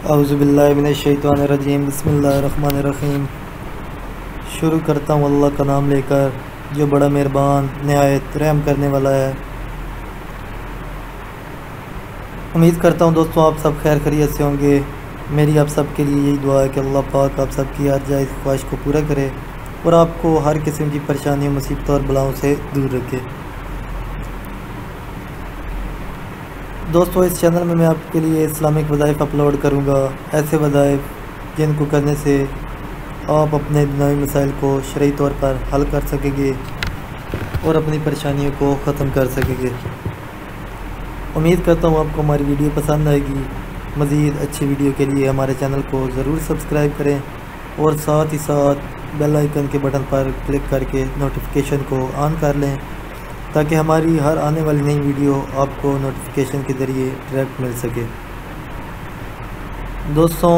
اعوذ باللہ من الشیطان الرجیم، بسم اللہ الرحمن الرحیم۔ شروع کرتا ہوں اللہ کا نام لے کر جو بڑا مہربان نہایت رحم کرنے والا ہے۔ امید کرتا ہوں دوستوں آپ سب خیر خیریت سے ہوں گے۔ میری آپ سب کے لیے یہی دعا ہے کہ اللہ پاک آپ سب کی ہر جائز خواہش کو پورا کرے اور آپ کو ہر قسم کی پریشانیوں، مصیبتوں اور بلاؤں سے دور رکھے۔ دوستو اس چینل میں آپ کے لیے اسلامک وظائف اپلوڈ کروں گا، ایسے وظائف جن کو کرنے سے آپ اپنے دنیاوی مسائل کو شرعی طور پر حل کر سکیں گے اور اپنی پریشانیوں کو ختم کر سکیں گے۔ امید کرتا ہوں آپ کو ہماری ویڈیو پسند آئے گی۔ مزید اچھی ویڈیو کے لیے ہمارے چینل کو ضرور سبسکرائب کریں اور ساتھ ہی ساتھ بیل آئیکن کے بٹن پر کلک کر کے نوٹیفیکیشن کو آن کر لیں تاکہ ہماری ہر آنے والی نئی ویڈیو آپ کو نوٹیفیکیشن کے ذریعے ڈائریکٹ مل سکے۔ دوستوں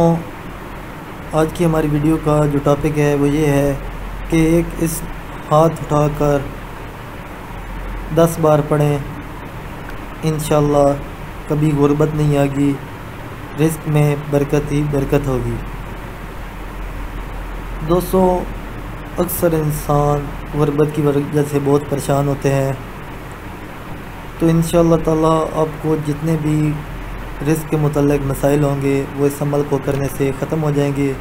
آج کی ہماری ویڈیو کا جو ٹاپک ہے وہ یہ ہے کہ ایک اس ہاتھ اٹھا کر 10 بار پڑھیں، انشاءاللہ کبھی غربت نہیں آگی، رزق میں برکت ہی برکت ہوگی۔ دوستوں اکثر انسان غربت کی وجہ سے بہت پریشان ہوتے ہیں، تو انشاءاللہ تعالیٰ آپ کو جتنے بھی رزق کے متعلق مسائل ہوں گے وہ اس عمل کو کرنے سے ختم ہو جائیں گے۔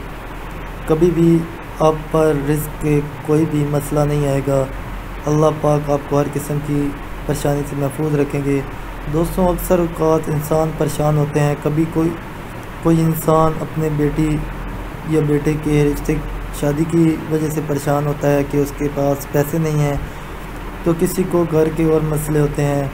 کبھی بھی آپ پر رزق کے کوئی بھی مسئلہ نہیں آئے گا، اللہ پاک آپ کو ہر قسم کی پریشانی سے محفوظ رکھیں گے۔ دوستوں اکثر اوقات انسان پریشان ہوتے ہیں، کبھی کوئی انسان اپنے بیٹی یا بیٹے کے رشتے شادی کی وجہ سے پریشان ہوتا ہے کہ اس کے پاس پیسے نہیں ہیں، تو کسی کو گھر کے اور مسئلے ہوتے ہیں،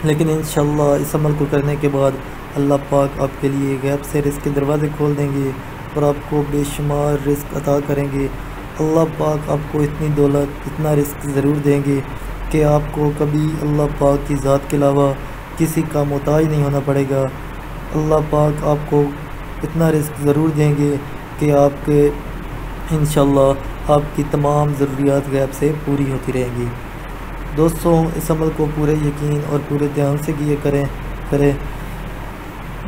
لیکن انشاءاللہ اس عمل کو کرنے کے بعد اللہ پاک آپ کے لیے غیب سے رزق کے دروازے کھول دیں گے اور آپ کو بے شمار رزق عطا کریں گے۔ اللہ پاک آپ کو اتنی دولت، اتنا رزق ضرور دیں گے کہ آپ کو کبھی اللہ پاک کی ذات کے علاوہ کسی کا محتاج نہیں ہونا پڑے گا۔ اللہ پاک آپ کو اتنا رزق ضرور دیں گے کہ آپ کے انشاءاللہ آپ کی تمام ضروریات غیب سے پوری ہوتی رہیں گی۔ دوستوں اس عمل کو پورے یقین اور پورے دھیان سے کیے کریں۔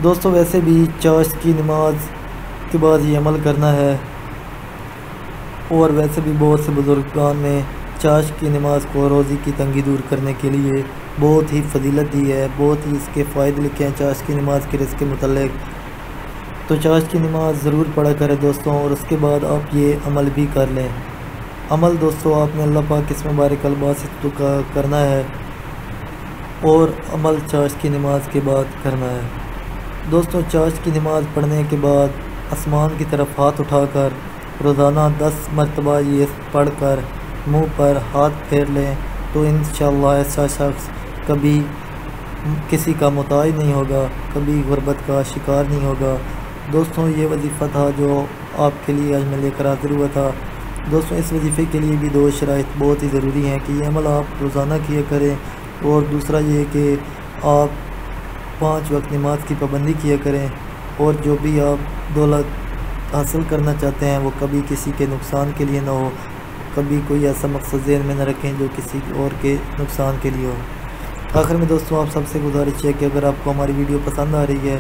دوستوں ویسے بھی چاشت کی نماز کے بعد یہ عمل کرنا ہے، اور ویسے بھی بہت سے بزرگان نے چاشت کی نماز کو روزی کی تنگی دور کرنے کے لیے بہت ہی فضیلت دی ہے، بہت ہی اس کے فائدے لکھے ہیں چاشت کی نماز کے رزق کے متعلق۔ تو چاشت کی نماز ضرور پڑھا کریں دوستوں، اور اس کے بعد آپ یہ عمل بھی کر لیں۔ عمل دوستوں آپ نے اللہ پاک اس مبارک الباس کا کرنا ہے، اور عمل چاشت کی نماز کے بعد کرنا ہے۔ دوستوں چاشت کی نماز پڑھنے کے بعد آسمان کی طرف ہاتھ اٹھا کر روزانہ 10 مرتبہ یہ پڑھ کر منہ پر ہاتھ پھیر لیں، تو انشاءاللہ ایسا شخص کبھی کسی کا محتاج نہیں ہوگا، کبھی غربت کا شکار نہیں ہوگا۔ دوستوں یہ وظیفہ تھا جو آپ کے لیے آج میں لے کر حاضر ہوا تھا۔ دوستوں اس وظیفے کے لیے بھی 2 شرائط بہت ہی ضروری ہیں کہ یہ عمل آپ روزانہ کیا کریں، اور دوسرا یہ کہ آپ 5 وقت نماز کی پابندی کیا کریں، اور جو بھی آپ دولت حاصل کرنا چاہتے ہیں وہ کبھی کسی کے نقصان کے لیے نہ ہو، کبھی کوئی ایسا مقصد ذہن میں نہ رکھیں جو کسی اور کے نقصان کے لیے ہو۔ آخر میں دوستوں آپ سب سے گزارش ہے کہ اگر آپ کو ہماری ویڈیو پسند آ رہی ہے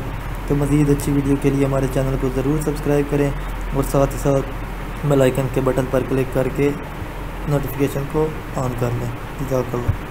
تو مزید اچھی ویڈیو کے لیے ہمارے چینل کو ضرور سبسکرائب کریں، اور ساتھ ہی ساتھ بیل آئیکن کے بٹن پر کلک کر کے نوٹیفیکیشن کو آن کر لیں۔ جزاک اللہ۔